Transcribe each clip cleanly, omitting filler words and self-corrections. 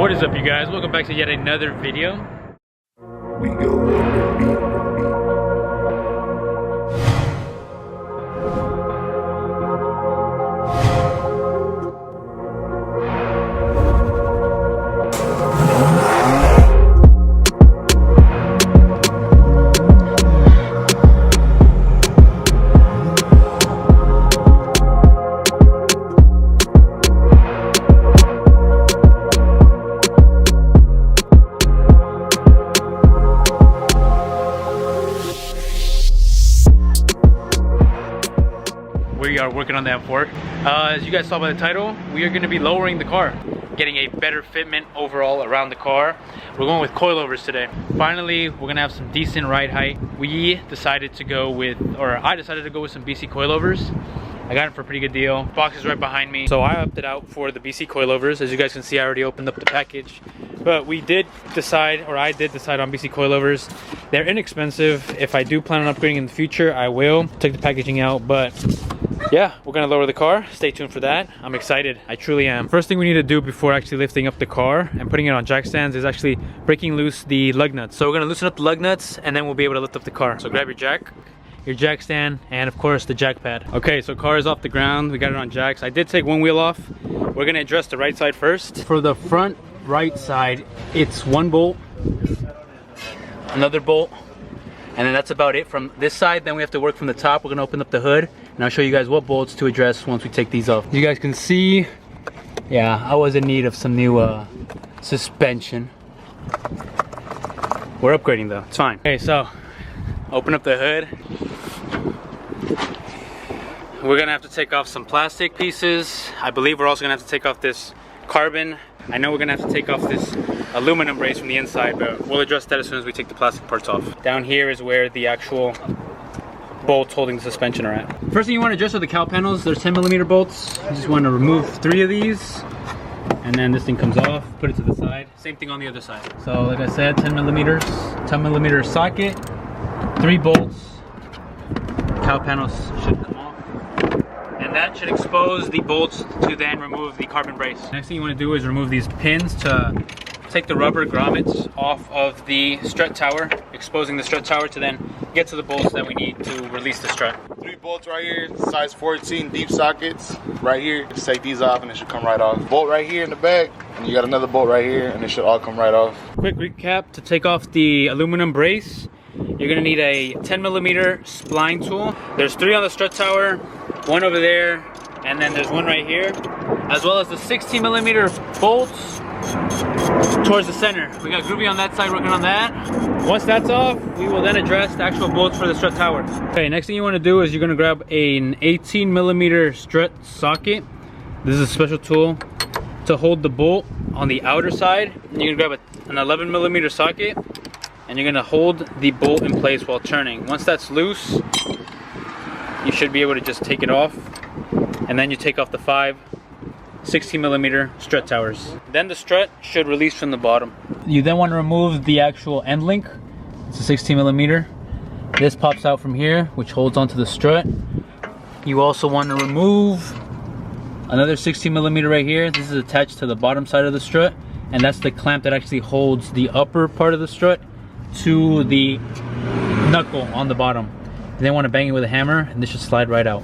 What is up, you guys? Welcome back to yet another video. We go on the beat. We are working on the F8X. As you guys saw by the title, we are going to be lowering the car, getting a better fitment overall around the car. We're going with coilovers today. Finally, we're going to have some decent ride height. We decided to go with, or I decided to go with some BC Coilovers. I got it for a pretty good deal. Box is right behind me. So I opted out for the BC Coilovers. As you guys can see, I already opened up the package. But we did decide, or I did decide on BC Coilovers. They're inexpensive. If I do plan on upgrading in the future, I will. Took the packaging out, but yeah, we're gonna lower the car. Stay tuned for that. I'm excited, I truly am. First thing we need to do before actually lifting up the car and putting it on jack stands is actually breaking loose the lug nuts. So we're gonna loosen up the lug nuts and then we'll be able to lift up the car. So grab your jack stand, and of course the jack pad. Okay, so car is off the ground. We got it on jacks. I did take one wheel off. We're gonna address the right side first. For the front right side, it's one bolt, another bolt, and then that's about it from this side. Then we have to work from the top. We're gonna open up the hood and I'll show you guys what bolts to address once we take these off. You guys can see, yeah, I was in need of some new suspension. We're upgrading though, it's fine. Okay, so open up the hood. We're gonna have to take off some plastic pieces. I believe we're also gonna have to take off this carbon. I know we're gonna have to take off this aluminum brace from the inside, but we'll address that as soon as we take the plastic parts off. Down here is where the actual bolts holding the suspension are at. First thing you want to address are the cowl panels. There's 10mm bolts. You just want to remove 3 of these, and then this thing comes off, put it to the side. Same thing on the other side. So like I said, 10mm socket, 3 bolts. Cowl panels should come off, and that should expose the bolts to then remove the carbon brace. Next thing you want to do is remove these pins to take the rubber grommets off of the strut tower, exposing the strut tower to then get to the bolts that we need to release the strut. 3 bolts right here, size 14 deep sockets right here. Just take these off and it should come right off. Bolt right here in the back, and you got another bolt right here, and it should all come right off. Quick recap: to take off the aluminum brace, you're gonna need a 10mm spline tool. There's 3 on the strut tower, 1 over there, and then there's 1 right here, as well as the 16mm bolts towards the center. We got Groovy on that side working on that. Once that's off, we will then address the actual bolts for the strut tower. Okay, next thing you want to do is you're going to grab an 18mm strut socket. This is a special tool to hold the bolt on the outer side. And you're going to grab an 11mm socket, and you're going to hold the bolt in place while turning. Once that's loose, you should be able to just take it off, and then you take off the 5 16mm strut towers. Then the strut should release from the bottom. You then want to remove the actual end link. It's a 16mm. This pops out from here, which holds onto the strut. You also want to remove another 16mm right here. This is attached to the bottom side of the strut, and that's the clamp that actually holds the upper part of the strut to the knuckle on the bottom. You then want to bang it with a hammer, and this should slide right out.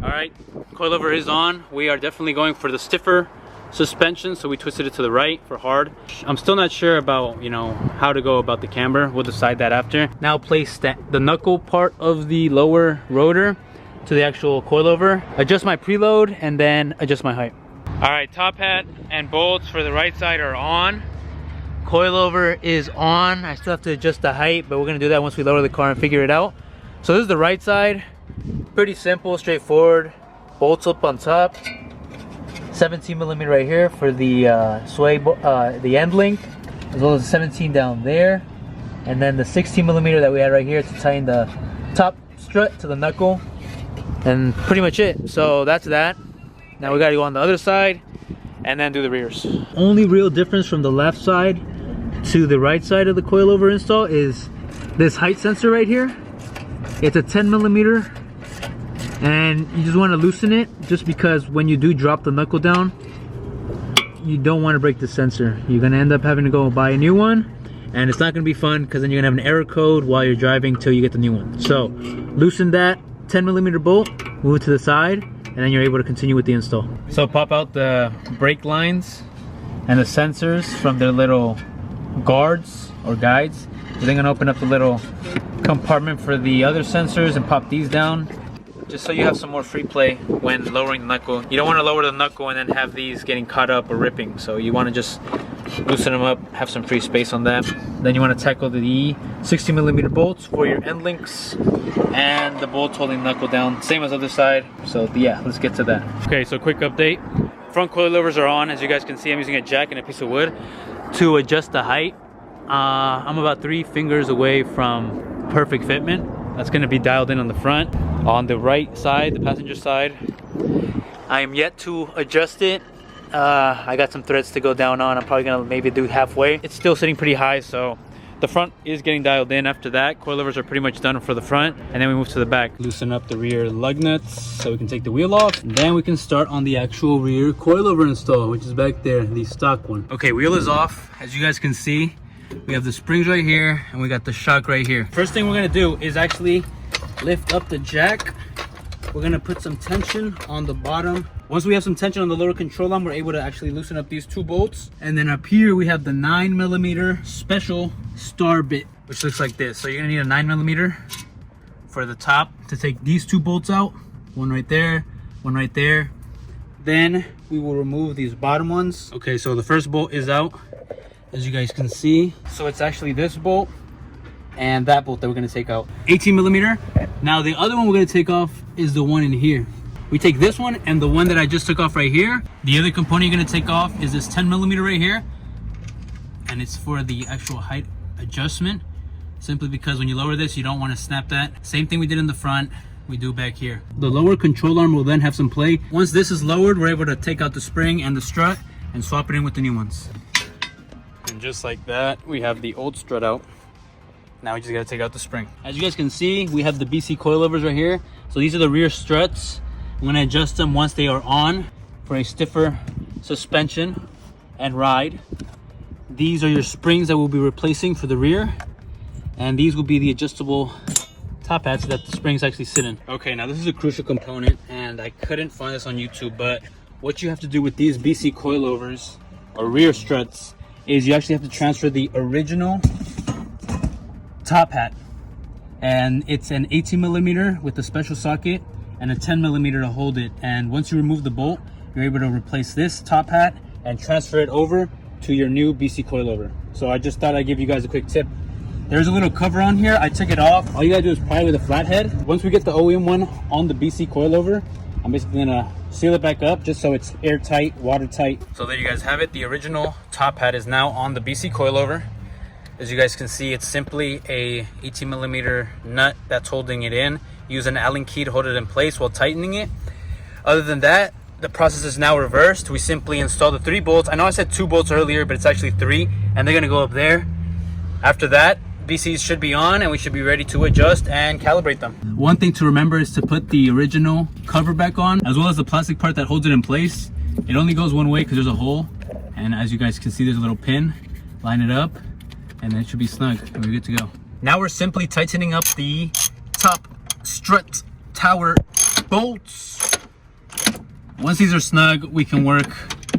All right, coilover is on. We are definitely going for the stiffer suspension, so we twisted it to the right for hard. I'm still not sure about, you know, how to go about the camber. We'll decide that after. Now place the knuckle part of the lower rotor to the actual coilover. Adjust my preload and then adjust my height. All right, top hat and bolts for the right side are on. Coilover is on. I still have to adjust the height, but we're gonna do that once we lower the car and figure it out. So this is the right side. Pretty simple, straightforward. Bolts up on top. 17mm right here for the the end link, as well as 17 down there, and then the 16mm that we had right here to tighten the top strut to the knuckle, and pretty much it. So that's that. Now we got to go on the other side and then do the rears. Only real difference from the left side to the right side of the coilover install is this height sensor right here. It's a 10mm, and you just want to loosen it, just because when you do drop the knuckle down, you don't want to break the sensor. You're gonna end up having to go buy a new one, and it's not gonna be fun because then you're gonna have an error code while you're driving till you get the new one. So loosen that 10mm bolt, move it to the side, and then you're able to continue with the install. So pop out the brake lines and the sensors from their little guards or guides. You're then gonna open up the little compartment for the other sensors and pop these down, just so you have some more free play when lowering the knuckle. You don't want to lower the knuckle and then have these getting caught up or ripping. So you want to just loosen them up, have some free space on that. Then you want to tackle the 60mm bolts for your end links and the bolts holding the knuckle down, same as other side. So yeah, let's get to that. Okay, so quick update. Front coilovers are on. As you guys can see, I'm using a jack and a piece of wood to adjust the height. I'm about 3 fingers away from perfect fitment. That's going to be dialed in on the front. On the right side, the passenger side, I am yet to adjust it. I got some threads to go down on. I'm probably gonna maybe do halfway. It's still sitting pretty high, so the front is getting dialed in. After that, coilovers are pretty much done for the front, and then we move to the back. Loosen up the rear lug nuts so we can take the wheel off, and then we can start on the actual rear coilover install, which is back there, the stock one. Okay, wheel is off. As you guys can see, we have the springs right here, and we got the shock right here. First thing we're gonna do is actually lift up the jack. We're gonna put some tension on the bottom. Once we have some tension on the lower control arm, we're able to actually loosen up these 2 bolts. And then up here, we have the 9mm special star bit, which looks like this. So you're gonna need a 9mm for the top to take these 2 bolts out. One right there, one right there. Then we will remove these bottom ones. Okay, so the first bolt is out, as you guys can see. So it's actually this bolt and that bolt that we're gonna take out. 18mm. Now the other one we're gonna take off is the one in here. We take this one and the one that I just took off right here. The other component you're gonna take off is this 10mm right here. And it's for the actual height adjustment. Simply because when you lower this, you don't wanna snap that. Same thing we did in the front, we do back here. The lower control arm will then have some play. Once this is lowered, we're able to take out the spring and the strut and swap it in with the new ones. And just like that, we have the old strut out. Now we just gotta take out the spring. As you guys can see, we have the BC coilovers right here. So these are the rear struts. I'm gonna adjust them once they are on for a stiffer suspension and ride. These are your springs that we'll be replacing for the rear. And these will be the adjustable top hats that the springs actually sit in. Okay, now this is a crucial component and I couldn't find this on YouTube, but what you have to do with these BC coilovers or rear struts is you actually have to transfer the original top hat, and it's an 18mm with a special socket and a 10mm to hold it. And once you remove the bolt, you're able to replace this top hat and transfer it over to your new BC coilover. So I just thought I'd give you guys a quick tip. There's a little cover on here. I took it off. All you gotta do is pry with a flathead. Once we get the OEM one on the BC coilover, I'm basically gonna seal it back up just so it's airtight, watertight. So there you guys have it. The original top hat is now on the BC coilover. As you guys can see, it's simply a 18mm nut that's holding it in. Use an Allen key to hold it in place while tightening it. Other than that, the process is now reversed. We simply install the 3 bolts. I know I said 2 bolts earlier, but it's actually 3, and they're gonna go up there. After that, BCs should be on and we should be ready to adjust and calibrate them. One thing to remember is to put the original cover back on, as well as the plastic part that holds it in place. It only goes one way because there's a hole, and as you guys can see, there's a little pin. Line it up, and then it should be snug and we're good to go. Now we're simply tightening up the top strut tower bolts. Once these are snug, we can work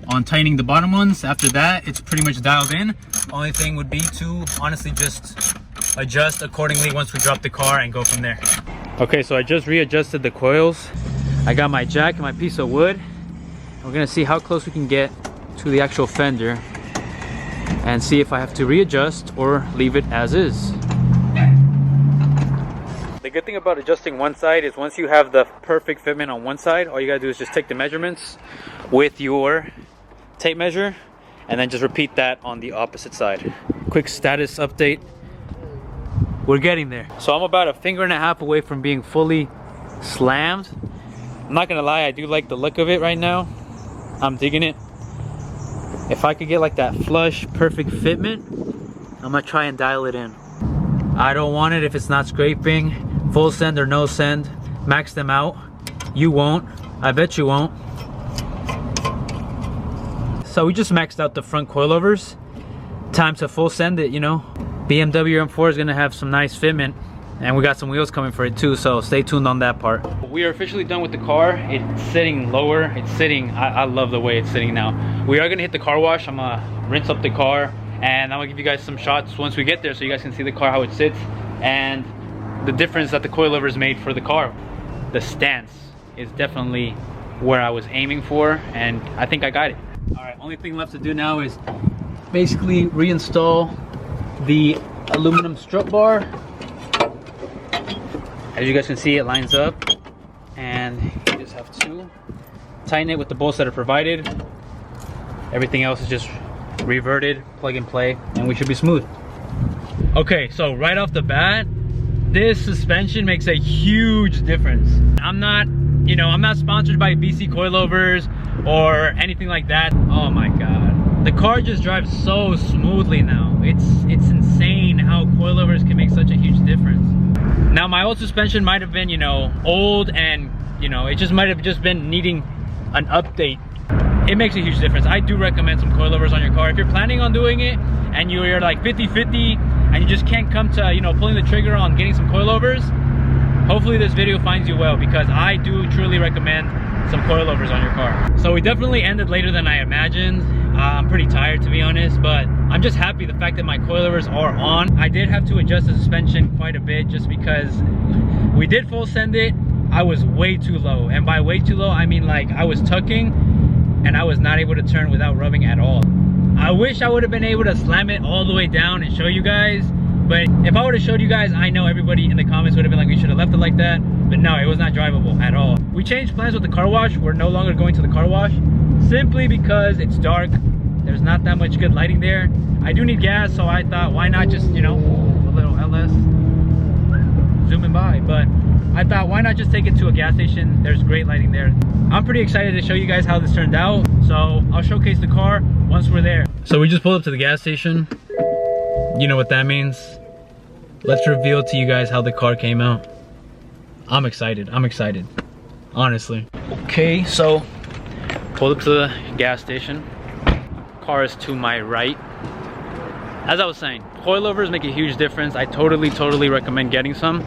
on tightening the bottom ones. After that, it's pretty much dialed in. Only thing would be to honestly just adjust accordingly once we drop the car and go from there. Okay, so I just readjusted the coils. I got my jack and my piece of wood. We're gonna see how close we can get to the actual fender and see if I have to readjust or leave it as is. The good thing about adjusting one side is once you have the perfect fitment on one side, all you gotta do is just take the measurements with your tape measure and then just repeat that on the opposite side. Quick status update. We're getting there. So I'm about 1.5 fingers away from being fully slammed. I'm not gonna lie, I do like the look of it right now. I'm digging it. If I could get like that flush, perfect fitment, I'm gonna try and dial it in. I don't want it if it's not scraping. Full send or no send, max them out. You won't, I bet you won't. So we just maxed out the front coilovers. Time to full send it, you know. BMW M4 is gonna have some nice fitment, and we got some wheels coming for it too, so stay tuned on that part. We are officially done with the car. It's sitting lower. It's sitting, I love the way it's sitting now. We are gonna hit the car wash. I'm gonna rinse up the car, and I'm gonna give you guys some shots once we get there so you guys can see the car, how it sits, and the difference that the coilovers made for the car. The stance is definitely where I was aiming for, and I think I got it. All right, only thing left to do now is basically reinstall the aluminum strut bar. As you guys can see, it lines up, and you just have to tighten it with the bolts that are provided. Everything else is just reverted, plug and play, and we should be smooth. Okay, so right off the bat, this suspension makes a huge difference. I'm not, you know, I'm not sponsored by BC Coilovers or anything like that. Oh my God, the car just drives so smoothly now. It's insane how coilovers can make such a huge difference. Now my old suspension might have been, you know, old, and you know, it just might have just been needing an update. It makes a huge difference. I do recommend some coilovers on your car. If you're planning on doing it and you're like 50-50 and you just can't come to, you know, pulling the trigger on getting some coilovers, hopefully this video finds you well, because I do truly recommend some coilovers on your car. So we definitely ended later than I imagined. I'm pretty tired, to be honest, but I'm just happy the fact that my coilovers are on. I did have to adjust the suspension quite a bit just because we did full send it. I was way too low, and by way too low I mean like I was tucking and I was not able to turn without rubbing at all. I wish I would have been able to slam it all the way down and show you guys, but if I would have showed you guys, I know everybody in the comments would have been like, we should have left it like that. But no, it was not drivable at all. We changed plans with the car wash. We're no longer going to the car wash simply because it's dark. There's not that much good lighting there. I do need gas, so I thought, why not just, you know, a little LS zooming by, but I thought, why not just take it to a gas station? There's great lighting there. I'm pretty excited to show you guys how this turned out, so I'll showcase the car once we're there. So we just pulled up to the gas station. You know what that means. Let's reveal to you guys how the car came out. I'm excited, honestly. Okay, so pulled up to the gas station. Car is to my right. As I was saying, coilovers make a huge difference. I totally recommend getting some,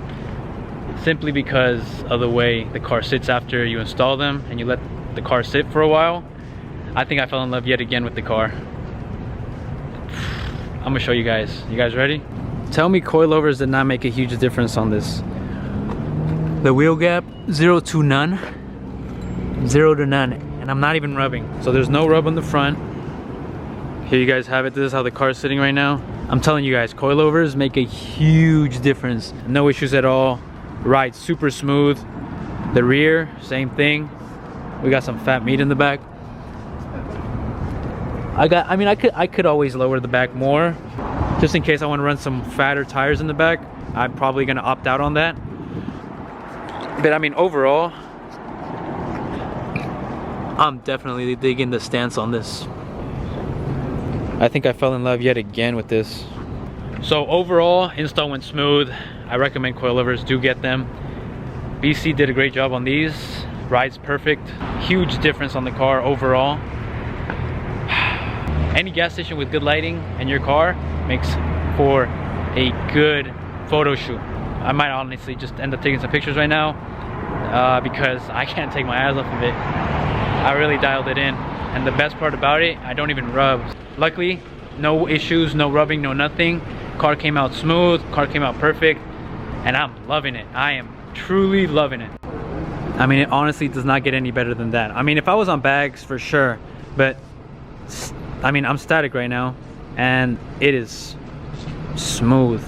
simply because of the way the car sits after you install them and you let the car sit for a while. I think I fell in love yet again with the car. I'm gonna show you guys. You guys ready? Tell me coilovers did not make a huge difference on this. The wheel gap, 0 to none. 0 to none, and I'm not even rubbing. So there's no rub on the front. Here you guys have it. This is how the car is sitting right now. I'm telling you guys, coilovers make a huge difference. No issues at all. Rides super smooth. The rear, same thing. We got some fat meat in the back. I could always lower the back more, just in case I want to run some fatter tires in the back. I'm probably gonna opt out on that. But I mean, overall, I'm definitely digging the stance on this. I think I fell in love yet again with this. So overall, install went smooth. I recommend coilovers, do get them. BC did a great job on these. Rides perfect. Huge difference on the car overall. Any gas station with good lighting in your car makes for a good photo shoot. I might honestly just end up taking some pictures right now because I can't take my eyes off of it. I really dialed it in. And the best part about it, I don't even rub. Luckily, no issues, no rubbing, no nothing. Car came out smooth, car came out perfect, and I'm loving it. I am truly loving it. I mean, it honestly does not get any better than that. I mean, if I was on bags, for sure, but I mean, I'm static right now, and it is smooth.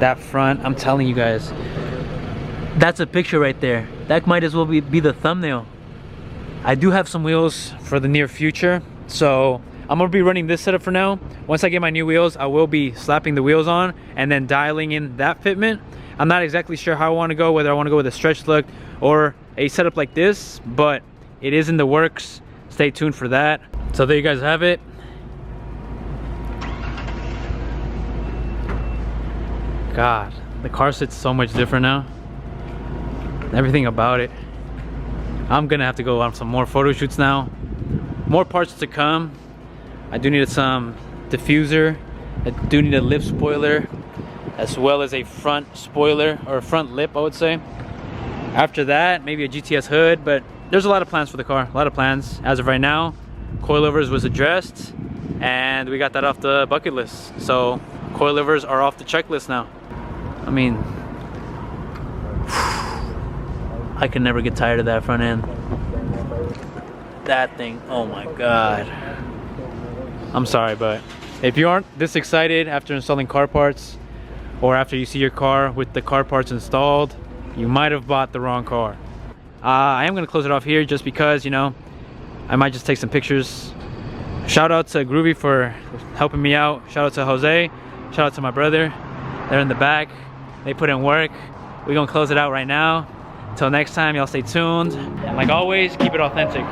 That front, I'm telling you guys, that's a picture right there. That might as well be the thumbnail. I do have some wheels for the near future, so I'm gonna be running this setup for now. Once I get my new wheels, I will be slapping the wheels on and then dialing in that fitment. I'm not exactly sure how I want to go, whether I want to go with a stretch look or a setup like this, but it is in the works. Stay tuned for that. So there you guys have it. God, the car sits so much different now. Everything about it. I'm gonna have to go on some more photo shoots now. more parts to come. I do need some diffuser. I do need a lip spoiler, as well as a front spoiler, or a front lip, I would say. After that, maybe a GTS hood, but there's a lot of plans for the car, a lot of plans. As of right now, coilovers was addressed, and we got that off the bucket list. So coilovers are off the checklist now. I mean, I can never get tired of that front end. That thing, oh my God. I'm sorry, but if you aren't this excited after installing car parts, or after you see your car with the car parts installed, you might have bought the wrong car. I am gonna close it off here just because, you know, I might just take some pictures. Shout out to Groovy for helping me out. Shout out to Jose. Shout out to my brother. They're in the back. They put in work. We're gonna close it out right now. Until next time, y'all stay tuned. And like always, keep it authentic.